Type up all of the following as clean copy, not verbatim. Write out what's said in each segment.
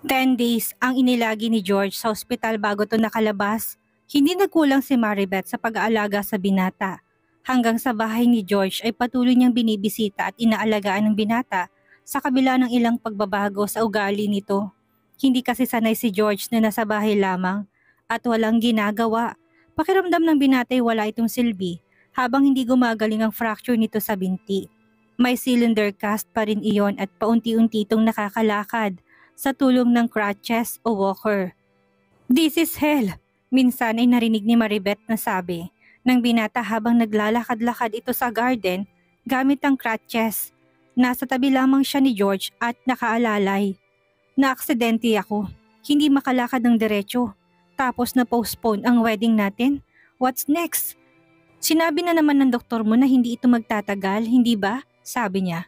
10 days ang inilagi ni George sa ospital bago to nakalabas. Hindi nagkulang si Maribeth sa pag-aalaga sa binata. Hanggang sa bahay ni George ay patuloy niyang binibisita at inaalagaan ng binata sa kabila ng ilang pagbabago sa ugali nito. Hindi kasi sanay si George na nasa bahay lamang at walang ginagawa. Pakiramdam ng binata ay wala itong silbi habang hindi gumagaling ang fracture nito sa binti. May cylinder cast pa rin iyon at paunti-unti itong nakakalakad sa tulong ng crutches o walker. "This is hell," minsan ay narinig ni Maribeth na sabi ng binata habang naglalakad-lakad ito sa garden gamit ang crutches. Nasa tabi lamang siya ni George at nakaalalay. "Naaksidente ako, hindi makalakad ng diretso. Tapos na-postpone ang wedding natin. What's next?" "Sinabi na naman ng doktor mo na hindi ito magtatagal, hindi ba?" sabi niya.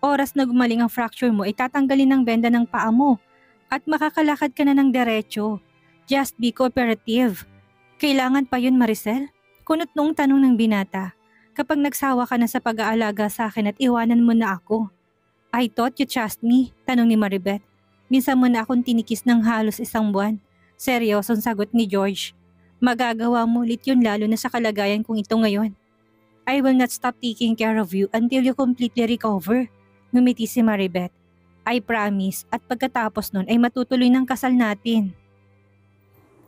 "Oras na gumaling ang fracture mo ay tatanggalin ng benda ng paa mo at makakalakad ka na ng diretso. Just be cooperative." "Kailangan pa yun, Maricel?" kunot noong tanong ng binata. "Kapag nagsawa ka na sa pag-aalaga sa akin at iwanan mo na ako." "I thought you trust me," tanong ni Maribeth. "Minsan mo na akong tinikis ng halos 1 buwan." Seryosong sagot ni George. "Magagawa mo ulit yun lalo na sa kalagayan kong ito ngayon." "I will not stop taking care of you until you completely recover." Ngumiti si Maribeth. "I promise, at pagkatapos nun ay matutuloy ng kasal natin."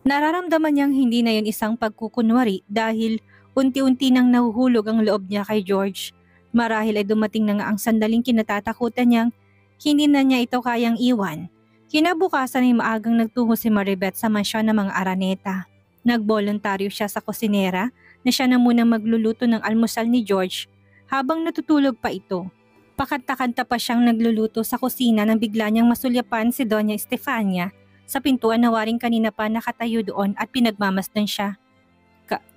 Nararamdaman niyang hindi na yun isang pagkukunwari dahil unti-unti nang nahuhulog ang loob niya kay George. Marahil ay dumating na nga ang sandaling kinatatakutan niyang hindi na niya ito kayang iwan. Kinabukasan ay maagang nagtungo si Maribeth sa mansyon ng mga Araneta. Nagboluntaryo siya sa kusinera na siya na munang magluluto ng almusal ni George habang natutulog pa ito. Pakanta-kanta pa siyang nagluluto sa kusina nang bigla niyang masulyapan si Doña Estefania sa pintuan na waring kanina pa nakatayo doon at pinagmamasdan siya.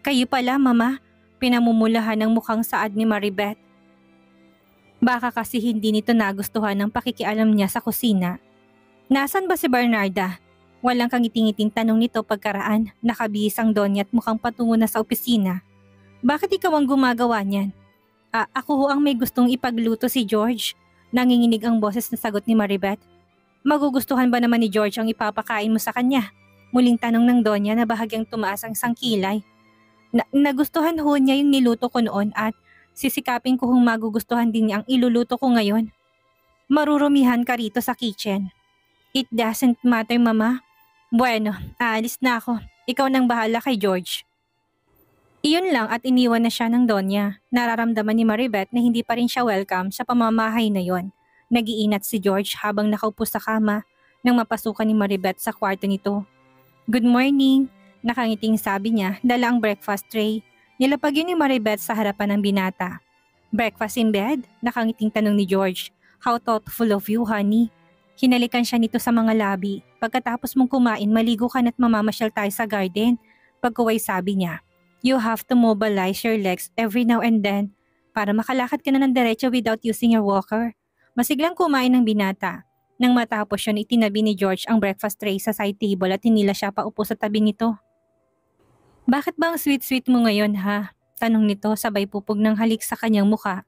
Kayo pala, Mama," pinamumulahan ng mukhang saad ni Maribeth. Baka kasi hindi nito nagustuhan ang pakikialam niya sa kusina. "Nasaan ba si Bernarda?" Walang kangiting-ngiting tanong nito pagkaraan. Nakabihis ang Donya at mukhang patungo na sa opisina. "Bakit ikaw ang gumagawa niyan?" Ako ho ang may gustong ipagluto si George." Nanginginig ang boses na sagot ni Maribeth. "Magugustuhan ba naman ni George ang ipapakain mo sa kanya?" Muling tanong ng Donya na bahagyang tumaas ang sangkilay. Nagustuhan ho niya yung niluto ko noon at sisikapin ko hong magugustuhan din niya ang iluluto ko ngayon." "Marurumihan ka rito sa kitchen." "It doesn't matter, Mama." "Bueno, aalis na ako. Ikaw nang bahala kay George." Iyon lang at iniwan na siya ng Donya. Nararamdaman ni Maribeth na hindi pa rin siya welcome sa pamamahay na yon. Nag-iinat si George habang nakaupo sa kama nang mapasukan ni Maribeth sa kwarto nito. "Good morning," nakangiting sabi niya, dala ang breakfast tray. Nilapag yun ni Maribeth sa harapan ng binata. "Breakfast in bed?" nakangiting tanong ni George. "How thoughtful of you, honey." Hinalikan siya nito sa mga labi. "Pagkatapos mong kumain, maligo ka na't mamamasyal tayo sa garden." Pagkuway sabi niya. "You have to mobilize your legs every now and then para makalakad ka na ng diretso without using your walker." Masiglang kumain ng binata. Nang matapos yun, itinabi ni George ang breakfast tray sa side table at hinila siya paupo sa tabi nito. "Bakit ba ang sweet-sweet mo ngayon, ha?" tanong nito sabay pupog ng halik sa kanyang muka.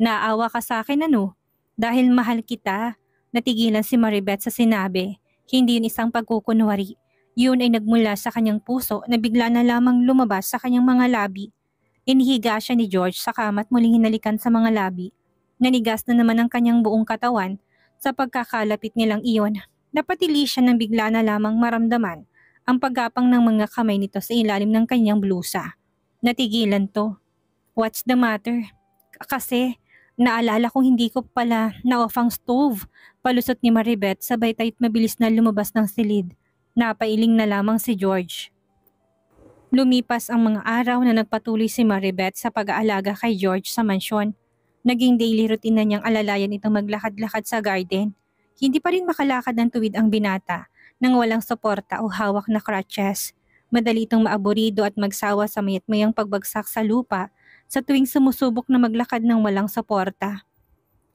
"Naawa ka sa akin, ano?" "Dahil mahal kita." Natigilan si Maribeth sa sinabi. Hindi yun isang pagkukunwari. Yun ay nagmula sa kanyang puso na bigla na lamang lumabas sa kanyang mga labi. Inihiga siya ni George sa kama at muling hinalikan sa mga labi. Nanigas na naman ang kanyang buong katawan sa pagkakalapit nilang iyon. Napatili siya nang bigla na lamang maramdaman ang paggapang ng mga kamay nito sa ilalim ng kanyang blusa. Natigilan to. "What's the matter?" "Kasi naalala kong hindi ko pala na-off ang stove." Palusot ni Maribeth sabay tayo't mabilis na lumabas ng silid. Napailing na lamang si George. Lumipas ang mga araw na nagpatuloy si Maribeth sa pag-aalaga kay George sa mansyon. Naging daily routine na niyang alalayan itong maglakad-lakad sa garden. Hindi pa rin makalakad ng tuwid ang binata nang walang suporta o hawak na crutches. Madali itong maaburido at magsawa sa mayat-mayang pagbagsak sa lupa sa tuwing sumusubok na maglakad ng walang suporta.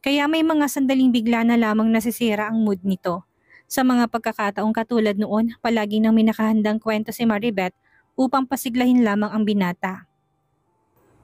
Kaya may mga sandaling bigla na lamang nasisira ang mood nito. Sa mga pagkakataong katulad noon, palagi nang may nakahandang kwento si Maribeth upang pasiglahin lamang ang binata.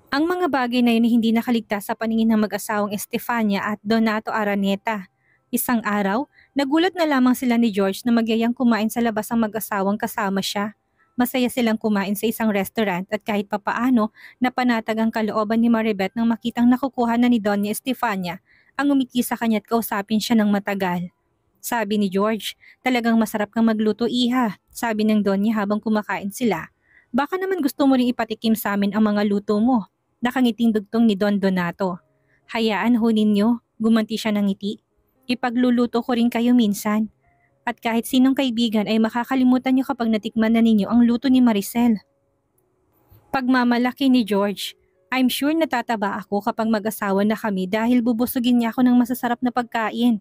Ang mga bagay na yun hindi nakaligtas sa paningin ng mag-asawang Estefania at Donato Araneta. Isang araw, nagulat na lamang sila ni George na magyayang kumain sa labas ang mag-asawang kasama siya. Masaya silang kumain sa isang restaurant at kahit papaano, napanatag ang kalooban ni Maribeth nang makitang nakukuha na ni Doña Estefania ang umiki sa kanya at kausapin siya ng matagal. Sabi ni George, talagang masarap kang magluto, iha, sabi ng Donya habang kumakain sila. Baka naman gusto mo ring ipatikim sa amin ang mga luto mo. Nakangiting dugtong ni Don Donato. Hayaan ho ninyo, gumanti siya ng ngiti. Ipagluluto ko rin kayo minsan. At kahit sinong kaibigan ay makakalimutan niyo kapag natikman na ninyo ang luto ni Maricel. Pagmamalaki ni George, I'm sure natataba ako kapag mag-asawa na kami dahil bubusugin niya ako ng masasarap na pagkain.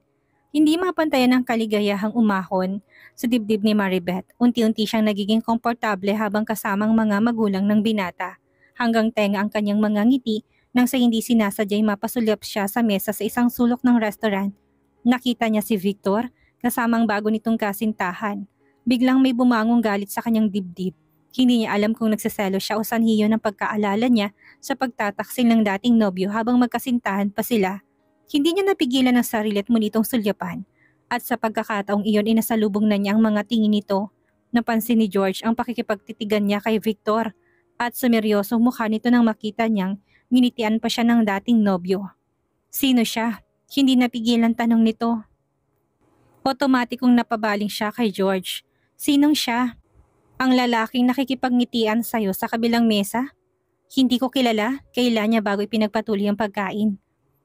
Hindi mapantayan ang kaligayahang umahon sa dibdib ni Maribeth. Unti-unti siyang nagiging komportable habang kasamang mga magulang ng binata. Hanggang tenga ang kanyang mga ngiti nang sa hindi sinasadyay mapasulyap siya sa mesa sa isang sulok ng restaurant. Nakita niya si Victor, kasamang bago nitong kasintahan. Biglang may bumangong galit sa kanyang dibdib. Hindi niya alam kung nagsaselo siya o sanhiyo ng pagkaalala niya sa pagtataksil ng dating nobyo habang magkasintahan pa sila. Hindi niya napigilan ang sarili at muli itong sulyapan. At sa pagkakataong iyon ay nasalubong na niya ang mga tingin nito. Napansin ni George ang pakikipagtitigan niya kay Victor at sumeryosong mukha nito nang makita niyang nginitian pa siya ng dating nobyo. Sino siya? Hindi napigilan tanong nito. Otomatikong napabaling siya kay George. Sinong siya? Ang lalaking nakikipagnitian sa'yo sa kabilang mesa? Hindi ko kilala, kailan niya bago ipinagpatuloy ang pagkain.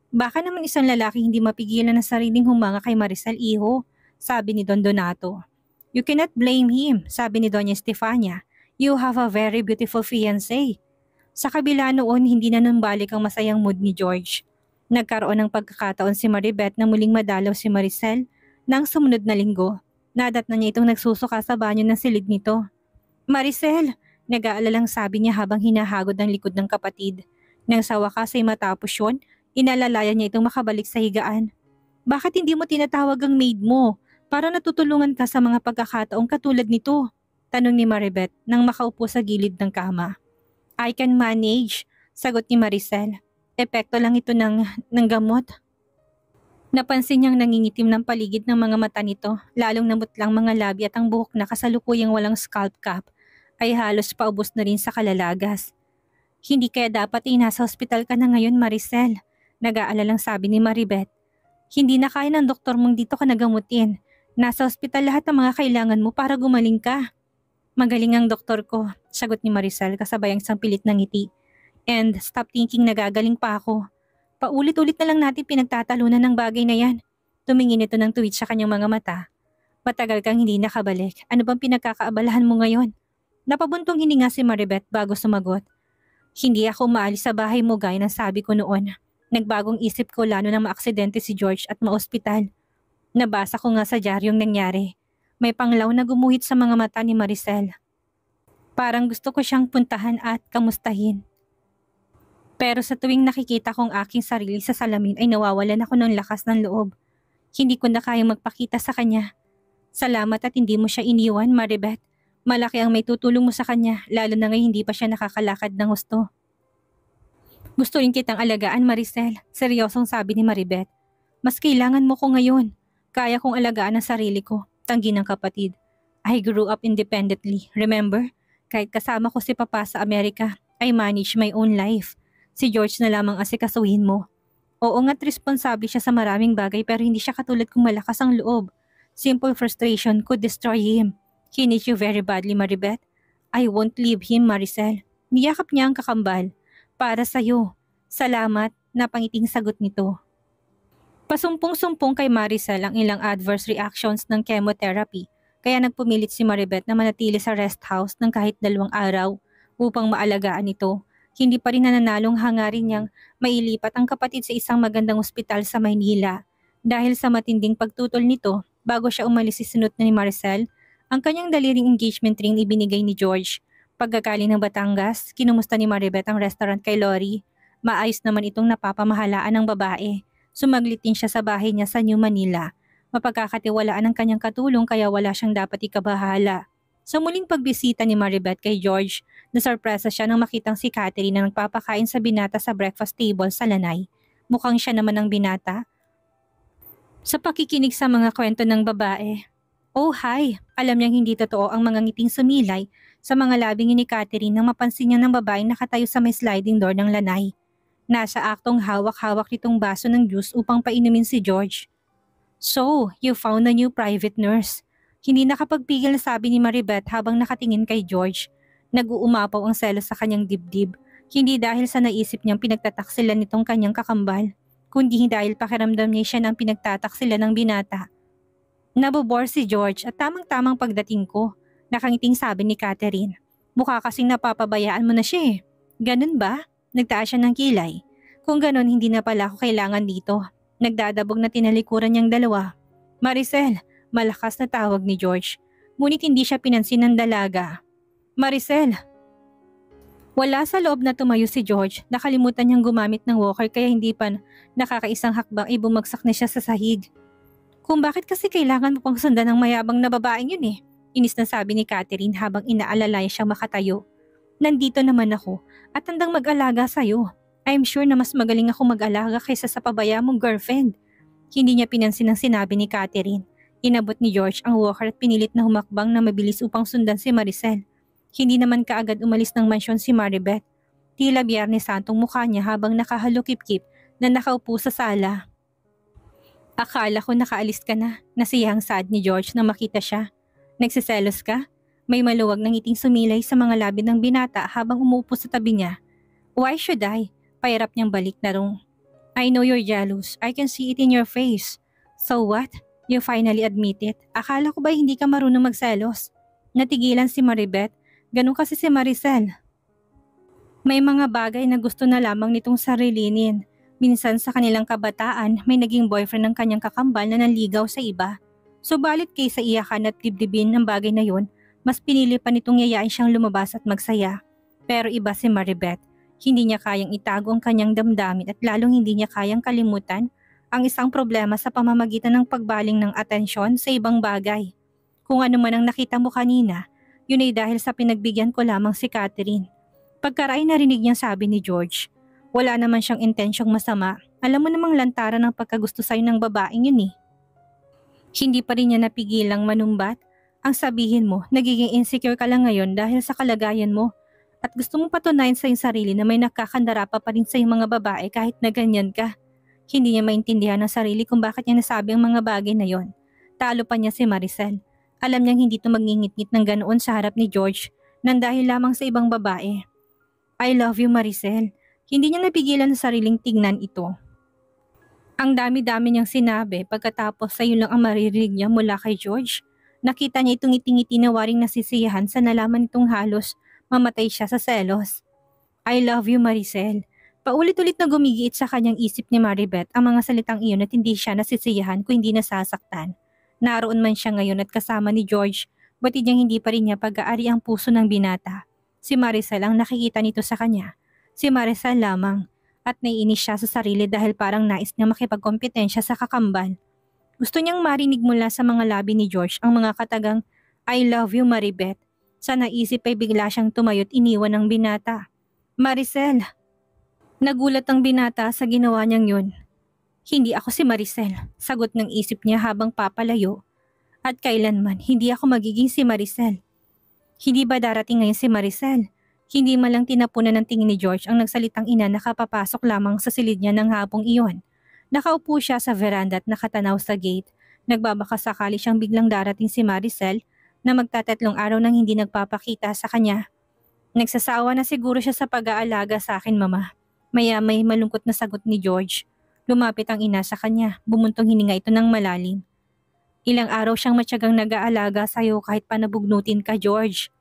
Baka naman isang lalaki hindi mapigilan ng sariling humanga kay Maricel, iho, sabi ni Don Donato. You cannot blame him, sabi ni Doña Estefania. You have a very beautiful fiancé. Sa kabila noon, hindi na numbalik ang masayang mood ni George. Nagkaroon ng pagkakataon si Maribeth na muling madalaw si Maricel nang sumunod na linggo. Nadat na niya itong nagsusuka sa banyo ng silid nito. Maricel, nag-aalalang sabi niya habang hinahagod ang likod ng kapatid. Nang sa wakas ay matapos yun, inalalayan niya itong makabalik sa higaan. Bakit hindi mo tinatawag ang maid mo para natutulungan ka sa mga pagkakataong katulad nito? Tanong ni Maribeth nang makaupo sa gilid ng kama. I can manage, sagot ni Maricel. Epekto lang ito ng gamot. Napansin niyang nangingitim ng paligid ng mga mata nito, lalong namutlang mga labi at ang buhok na kasalukuyang walang scalp cap ay halos paubos na rin sa kalalagas. Hindi kaya dapat nasa ospital ka na ngayon, Maricel, nag-aalalang sabi ni Maribeth. Hindi na kaya ng doktor mong dito ka nagamutin. Nasa ospital lahat ng mga kailangan mo para gumaling ka. Magaling ang doktor ko, sagot ni Maricel kasabay ang isang pilit ng ngiti. And stop thinking nagagaling pa ako. Paulit-ulit na lang natin pinagtatalunan ng bagay na yan. Tumingin ito ng tuwid sa kanyang mga mata. Matagal kang hindi nakabalik. Ano bang pinagkakaabalahan mo ngayon? Napabuntong hininga si Maribeth bago sumagot. Hindi ako maalis sa bahay mo gaya ng sabi ko noon. Nagbagong isip ko lalo nang maaksidente si George at maospital. Nabasa ko nga sa diaryong nangyari. May panglaw na gumuhit sa mga mata ni Maricel. Parang gusto ko siyang puntahan at kamustahin. Pero sa tuwing nakikita kong aking sarili sa salamin ay nawawalan ako ng lakas ng loob. Hindi ko na kayang magpakita sa kanya. Salamat at hindi mo siya iniwan, Maribeth. Malaki ang may tutulong mo sa kanya, lalo na ngayon hindi pa siya nakakalakad ng gusto. Gusto rin kitang alagaan, Maricel, seryosong sabi ni Maribeth. Mas kailangan mo ko ngayon. Kaya kong alagaan ang sarili ko, tanggi ng kapatid. I grew up independently, remember? Kahit kasama ko si Papa sa Amerika, I manage my own life. Si George na lamang asikasuhin mo. Oo nga't responsable siya sa maraming bagay pero hindi siya katulad kung malakas ang loob. Simple frustration could destroy him. He needs you very badly, Maribeth. I won't leave him, Maricel. Niyakap niya ang kakambal. Para sa'yo. Salamat, napangiting sagot nito. Pasumpong-sumpong kay Maricel ang ilang adverse reactions ng chemotherapy. Kaya nagpumilit si Maribeth na manatili sa rest house ng kahit 2 araw upang maalagaan ito. Hindi pa rin nananalong hangarin niyang mailipat ang kapatid sa isang magandang ospital sa Maynila. Dahil sa matinding pagtutol nito, bago siya umalis sinuot na ni Maricel, ang kanyang daliring engagement ring ibinigay ni George. Pagkagaling ng Batangas, kinumusta ni Maribeth ang restaurant kay Lori. Maayos naman itong napapamahalaan ng babae. Sumaglit din siya sa bahay niya sa New Manila. Mapagkakatiwalaan ang kanyang katulong kaya wala siyang dapat ikabahala. Sa muling pagbisita ni Maribeth kay George, nasurpresa siya nang makitang si Catherine na nagpapakain sa binata sa breakfast table sa lanay. Mukhang siya naman ang binata. sa pakikinig sa mga kwento ng babae. Oh hi! Alam niyang hindi totoo ang mga ngiting sumilay sa mga labing ni Catherine nang mapansin niya ng babaeng nakatayo sa may sliding door ng lanay. Nasa aktong hawak-hawak nitong baso ng juice upang painumin si George. So, you found a new private nurse. Hindi nakapagpigil na sabi ni Maribeth habang nakatingin kay George. Nag-uumapaw ang selos sa kanyang dibdib. Hindi dahil sa naisip niyang pinagtataksilan nitong kanyang kakambal, kundi dahil pakiramdam niya siya ng pinagtataksilan ng binata. Nabobore si George at tamang-tamang pagdating ko. Nakangiting sabi ni Catherine. Mukha kasing napapabayaan mo na siya eh. Ganun ba? Nagtaas siya ng kilay. Kung ganun, hindi na pala ako kailangan dito. Nagdadabog na tinalikuran niyang dalawa. Maricel, malakas na tawag ni George. Ngunit hindi siya pinansin ng dalaga. Maricel! Wala sa loob na tumayo si George. Nakalimutan niyang gumamit ng walker kaya hindi pa nakakaisang hakbang ay bumagsak na siya sa sahig. Kung bakit kasi kailangan mo pang sundan ng mayabang na babaeng yun eh. Inis na sabi ni Catherine habang inaalalay siyang makatayo. Nandito naman ako at handang mag-alaga sa'yo. I'm sure na mas magaling ako mag-alaga kaysa sa pabaya mong girlfriend. Hindi niya pinansin ang sinabi ni Catherine. Inabot ni George ang walker at pinilit na humakbang na mabilis upang sundan si Maricel. Hindi naman kaagad umalis ng mansyon si Maribeth. Tila Biyernes Santong mukha niya habang nakahalukip-kip na nakaupo sa sala. Akala ko nakaalis ka na, nasiyahang saad ni George nang makita siya. Nagsiselos ka? May maluwag na ngiting sumilay sa mga labi ng binata habang umuupo sa tabi niya. Why should I? Pahirap niyang balik na rong. I know you're jealous. I can see it in your face. So what? You finally admit it. Akala ko ba hindi ka marunong magselos? Natigilan si Maribeth. Ganun kasi si Maricel. May mga bagay na gusto na lamang nitong sarilinin. Minsan sa kanilang kabataan, may naging boyfriend ng kanyang kakambal na nanligaw sa iba. Subalit kaysa iyakan at dibdibin ng bagay na yon, mas pinili pa nitong yayain siyang lumabas at magsaya. Pero iba si Maribeth. Hindi niya kayang itago ang kanyang damdamin at lalong hindi niya kayang kalimutan ang isang problema sa pamamagitan ng pagbaling ng atensyon sa ibang bagay. Kung ano man ang nakita mo kanina, yun ay dahil sa pinagbigyan ko lamang si Catherine. Pagkaray narinig niyang sabi ni George. Wala naman siyang intensyong masama. Alam mo namang lantaran ng pagkagusto sa'yo ng babaeng yun eh. Hindi pa rin niya napigilang manumbat. Ang sabihin mo, nagiging insecure ka lang ngayon dahil sa kalagayan mo. At gusto mong patunayan sa iyong sarili na may nakakandara pa rin sa iyong mga babae kahit na ganyan ka. Hindi niya maintindihan ang sarili kung bakit niya nasabi ang mga bagay na yon. Talo pa niya si Maricel. Alam niyang hindi ito magngingit-ngit ng ganoon sa harap ni George nang dahil lamang sa ibang babae. I love you, Maricel. Hindi niya napigilan sa sariling tingnan ito. Ang dami-dami niyang sinabi pagkatapos sa iyo lang ang maririnig niya mula kay George. Nakita niya itong iting-ngiti na waring nasisiyahan sa nalaman itong halos mamatay siya sa selos. I love you, Maricel. Paulit-ulit na gumigiit sa kanyang isip ni Maribeth ang mga salitang iyon at hindi siya nasisiyahan kung hindi nasasaktan. Naroon man siya ngayon at kasama ni George, batid niyang hindi pa rin niya pag-aari ang puso ng binata. Si Maricel ang nakikita nito sa kanya. Si Maricel lamang at naiinis siya sa sarili dahil parang nais niya makipagkompetensya sa kakambal. Gusto niyang marinig mula sa mga labi ni George ang mga katagang I love you, Maribeth. Sa naisip ay bigla siyang tumayo't iniwan ng binata. Maricel! Nagulat ang binata sa ginawa niyang yun. Hindi ako si Maricel, sagot ng isip niya habang papalayo. At kailanman hindi ako magiging si Maricel. Hindi ba darating ngayon si Maricel? Hindi malang tinapunan ng tingin ni George ang nagsalitang ina na kapapasok lamang sa silid niya ng hapong iyon. Nakaupo siya sa veranda at nakatanaw sa gate. Nagbabaka sakali siyang biglang darating si Maricel na magtatatlong araw nang hindi nagpapakita sa kanya. Nagsasawa na siguro siya sa pag-aalaga sa akin, Mama. Maya may malungkot na sagot ni George. Lumapit ang ina sa kanya, bumuntong hininga ito ng malalim. Ilang araw siyang matyagang nag-aalaga sa'yo kahit panabugnutin ka, George.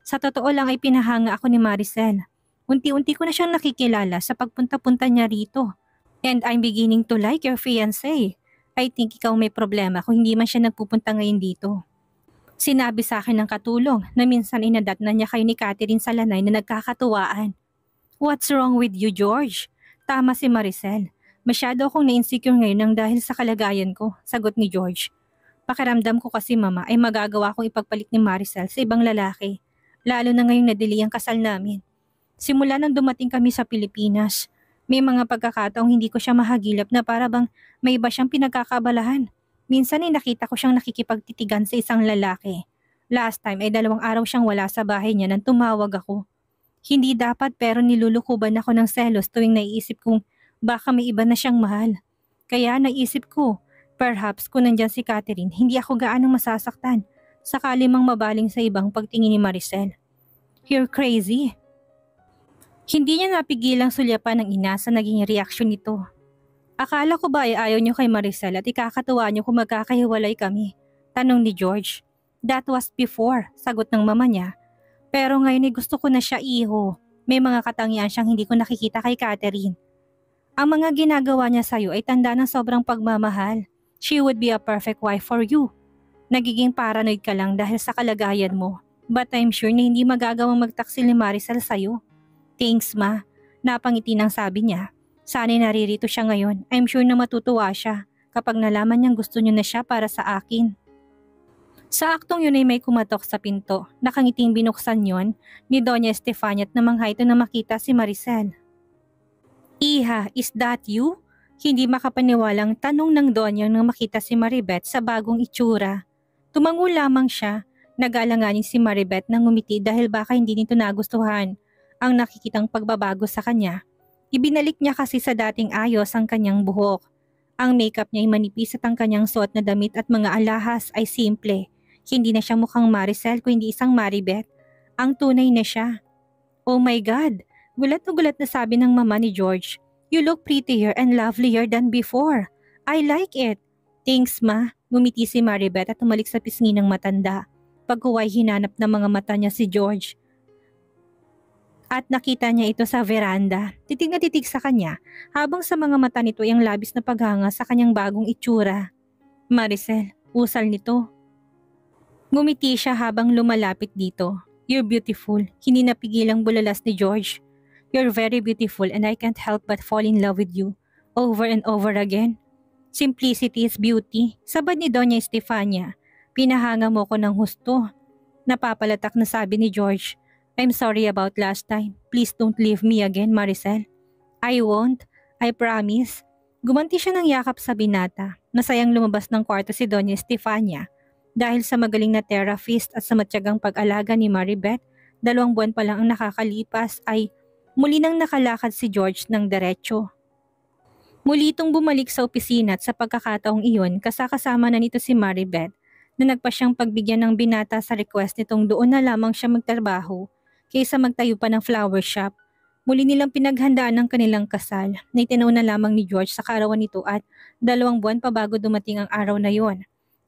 Sa totoo lang ay pinahanga ako ni Maricel. Unti-unti ko na siyang nakikilala sa pagpunta-punta niya rito. And I'm beginning to like your fiancé. I think ikaw may problema kung hindi man siya nagpupunta ngayon dito. Sinabi sa akin ng katulong na minsan inadat na niya kayo ni Catherine sa lanay na nagkakatuwaan. What's wrong with you, George? Tama si Maricel. Masyado akong na-insecure ngayon nang dahil sa kalagayan ko, sagot ni George. Pakiramdam ko kasi, Mama, ay magagawa kong ipagpalit ni Maricel sa ibang lalaki. Lalo na ngayong nadili ang kasal namin. Simula nang dumating kami sa Pilipinas, May mga pagkakataong hindi ko siya mahagilap na para bang may iba siyang pinagkakaabalahan. Minsan ay nakita ko siyang nakikipagtitigan sa isang lalaki. Last time ay 2 araw siyang wala sa bahay niya nang tumawag ako. Hindi dapat pero nilulukuban ako ng selos tuwing naiisip kong baka may iba na siyang mahal. Kaya naisip ko, perhaps kung nandyan si Catherine, hindi ako gaanong masasaktan. Sakali mang mabaling sa ibang pagtingin ni Maricel. You're crazy. Hindi niya napigilang sulyapan ng ina sa naging reaksyon nito. Akala ko ba ay ayaw niyo kay Maricel at ikakatuwa niyo kung magkakahiwalay kami? Tanong ni George. That was before, sagot ng mama niya. Pero ngayon ay gusto ko na siya, iho. May mga katangian siyang hindi ko nakikita kay Catherine. Ang mga ginagawa niya sa'yo ay tanda ng sobrang pagmamahal. She would be a perfect wife for you. Nagiging paranoid ka lang dahil sa kalagayan mo. But I'm sure na hindi magagawang magtaksil ni Maricel sa'yo. Thanks, ma. Napangiti nang sabi niya. Sana'y naririto siya ngayon. I'm sure na matutuwa siya kapag nalaman niyang gusto niyo na siya para sa akin. Sa aktong yun ay may kumatok sa pinto. Nakangiting binuksan yon ni Doña Estefania at namangha ito na makita si Maricel. Iha, is that you? Hindi makapaniwalang tanong ng Doña nang makita si Maribeth sa bagong itsura. Tumango lamang siya. Nag-alanganin si Maribeth nang ngumiti dahil baka hindi nito nagustuhan ang nakikitang pagbabago sa kanya. Ibinalik niya kasi sa dating ayos ang kanyang buhok. Ang makeup niya ay manipis at ang kanyang suot na damit at mga alahas ay simple. Hindi na siya mukhang Maricel kundi isang Maribeth. Ang tunay na siya. Oh my God! Gulat na sabi ng mama ni George. You look prettier and lovelier than before. I like it. Thanks, ma. Ngumiti si Maribeth at tumalik sa pisngi ng matanda. Pagkuway hinanap ng mga mata niya si George. At nakita niya ito sa veranda. Titig na titig sa kanya habang sa mga mata nito ay ang labis na paghanga sa kanyang bagong itsura. Maricel, usal nito. Ngumiti siya habang lumalapit dito. You're beautiful. Hindi napigilang bulalas ni George. You're very beautiful and I can't help but fall in love with you. Over and over again. Simplicity is beauty. Sabad ni Doña Estefania. Pinahanga mo ko ng husto. Napapalatak na sabi ni George. I'm sorry about last time. Please don't leave me again, Maricel. I won't. I promise. Gumanti siya ng yakap sa binata. Masayang lumabas ng kwarto si Doña Estefania. Dahil sa magaling na therapist at sa matyagang pag-alaga ni Maribeth, 2 buwan pa lang ang nakakalipas ay muli nang nakalakad si George ng diretso. Muli itong bumalik sa opisina at sa pagkakataong iyon kasama na nito si Maribeth na nagpa siyang pagbigyan ng binata sa request nitong doon na lamang siya magtrabaho kaysa magtayo pa ng flower shop. Muli nilang pinaghandaan ang kanilang kasal na itinaw na lamang ni George sa kaarawan nito at 2 buwan pa bago dumating ang araw na yon.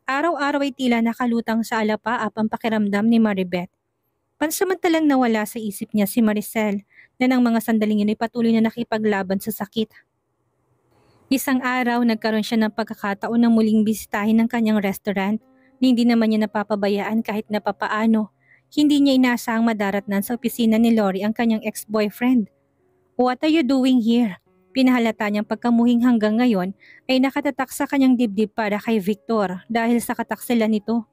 Araw-araw ay tila nakalutang sa alapaap ang pakiramdam ni Maribeth. Pansamantalang nawala sa isip niya si Maricel na ng mga sandaling yun ay patuloy na nakipaglaban sa sakit. Isang araw nagkaroon siya ng pagkakataon na muling bisitahin ng kanyang restaurant na hindi naman niya napapabayaan kahit napapaano. Hindi niya inaasahang madaratnan sa opisina ni Lori ang kanyang ex-boyfriend. What are you doing here? Pinahalata niyang pagkamuhing hanggang ngayon ay nakatatak sa kanyang dibdib para kay Victor dahil sa kataksilan nito.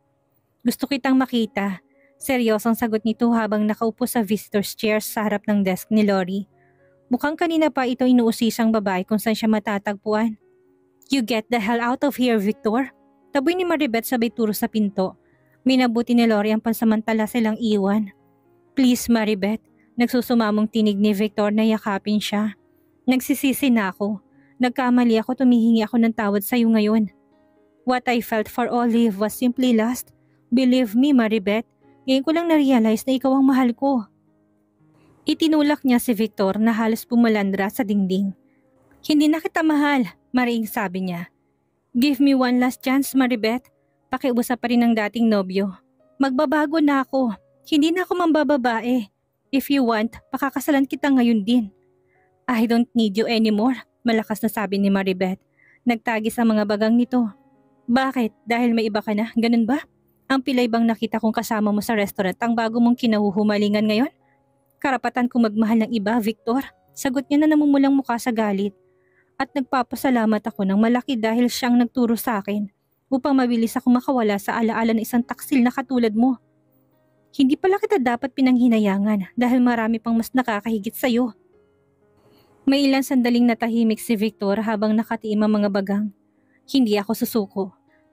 Gusto kitang makita. Seryosong sagot nito habang nakaupo sa visitor's chair sa harap ng desk ni Lori. Mukhang kanina pa ito inuusisang babae kung saan siya matatagpuan. You get the hell out of here, Victor. Taboy ni Maribeth sabay turo sa pinto. Minabuti ni Lori ang pansamantala silang iwan. Please, Maribeth. Nagsusumamong tinig ni Victor na yakapin siya. Nagsisisi na ako. Nagkamali ako, tumihingi ako ng tawad sa iyo ngayon. What I felt for Olive was simply lust. Believe me, Maribeth. Ngayon ko lang na-realize na ikaw ang mahal ko. Itinulak niya si Victor na halos pumalandra sa dingding. Hindi na kita mahal, mariing sabi niya. Give me one last chance, Maribeth. Pakiusap pa rin ng dating nobyo. Magbabago na ako. Hindi na ako mambababae. If you want, pakakasalan kita ngayon din. I don't need you anymore, malakas na sabi ni Maribeth. Nagtagi sa mga bagang nito. Bakit? Dahil may iba ka na? Ganun ba? Ang pilay bang nakita kong kasama mo sa restaurant ang bago mong kinahuhumalingan ngayon? Karapatan kong magmahal ng iba, Victor. Sagot niya na namumulang mukha sa galit. At nagpapasalamat ako ng malaki dahil siyang nagturo sa akin upang mabilis ako makawala sa alaala ng isang taksil na katulad mo. Hindi pala kita dapat pinanghinayangan dahil marami pang mas nakakahigit sa'yo. May ilang sandaling natahimik si Victor habang nakatiim ang mga bagang. Hindi ako susuko.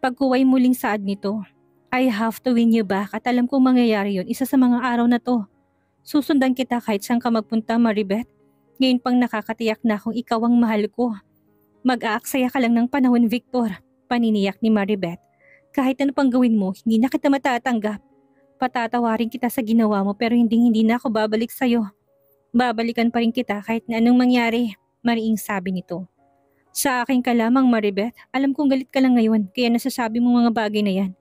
Pagkuway muling saad nito. I have to win you back at alam kong mangyayari yun isa sa mga araw na to. Susundan kita kahit saan ka magpunta, Maribeth. Ngayon pang nakakatiyak na kung ikaw ang mahal ko. Mag-aaksaya ka lang ng panahon, Victor. Paniniyak ni Maribeth. Kahit ano pang gawin mo, hindi na kita matatanggap. Patatawarin kita sa ginawa mo pero hindi na ako babalik sa'yo. Babalikan pa rin kita kahit na anong mangyari, mariing sabi nito. Sa akin ka lamang, Maribeth. Alam kong galit ka lang ngayon kaya nasasabi mo mga bagay na yan.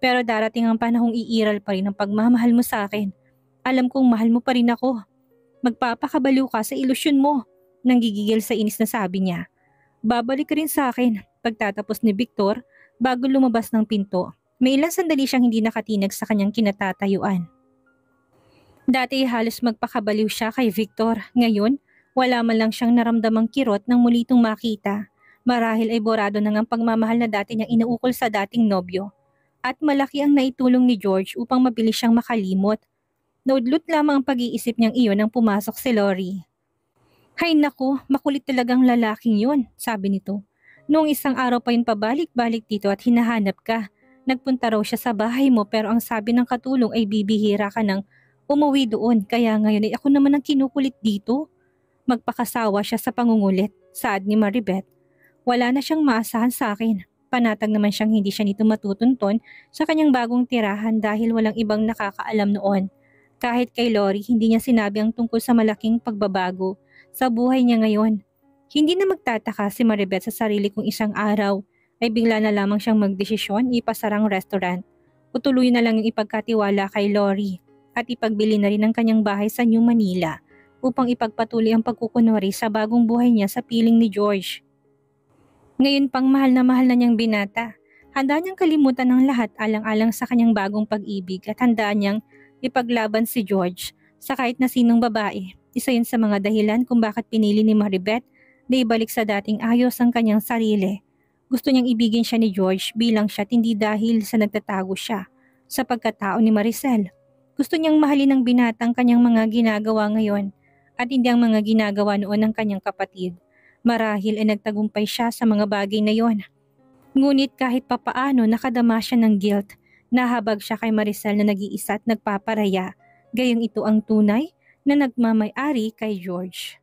Pero darating ang panahong iiral pa rin ang pagmamahal mo sa akin. Alam kong mahal mo pa rin ako. Magpapakabaliw ka sa ilusyon mo. Nanggigigil sa inis na sabi niya. Babalik ka rin sa akin. Pagtatapos ni Victor, bago lumabas ng pinto, may ilang sandali siyang hindi nakatinag sa kanyang kinatatayuan. Dati halos magpakabaliw siya kay Victor. Ngayon, wala man lang siyang naramdamang kirot nang muli itong makita. Marahil ay borado na ng pagmamahal na dati niyang inuukol sa dating nobyo. At malaki ang naitulong ni George upang mabilis siyang makalimot. Naudlot lamang ang pag-iisip niyang iyon nang pumasok si Lori. Hay naku, makulit talagang lalaking yun, sabi nito. Noong isang araw pa yun pabalik-balik dito at hinahanap ka. Nagpunta raw siya sa bahay mo pero ang sabi ng katulong ay bibihira ka ng umuwi doon kaya ngayon ay ako naman ang kinukulit dito. Magpakasawa siya sa pangungulit, saad ni Maribeth. Wala na siyang maasahan sa akin. Panatag naman siyang hindi siya nito matutunton sa kanyang bagong tirahan dahil walang ibang nakakaalam noon. Kahit kay Lori, hindi niya sinabi ang tungkol sa malaking pagbabago sa buhay niya ngayon. Hindi na magtataka si Maribeth sa sarili kung isang araw ay bigla na lamang siyang magdesisyon ipasarang restaurant o tuloy na lang yung ipagkatiwala kay Lori at ipagbili na rin ang kanyang bahay sa New Manila upang ipagpatuloy ang pagkukunwari sa bagong buhay niya sa piling ni George. Ngayon pang mahal na niyang binata, handa niyang kalimutan ng lahat alang-alang sa kanyang bagong pag-ibig at handa niyang ipaglaban si George sa kahit na sinong babae. Isa yun sa mga dahilan kung bakit pinili ni Maribeth na ibalik sa dating ayos ang kanyang sarili. Gusto niyang ibigin siya ni George bilang siya at hindi dahil sa nagtatago siya sa pagkatao ni Maricel. Gusto niyang mahalin ng binatang kanyang mga ginagawa ngayon at hindi ang mga ginagawa noon ng kanyang kapatid. Marahil ay nagtagumpay siya sa mga bagay na yon. Ngunit kahit papaano nakadama siya ng guilt. Nahabag siya kay Maricel na nag-iisa at nagpaparaya. Gayong ito ang tunay na nagmamay-ari kay George.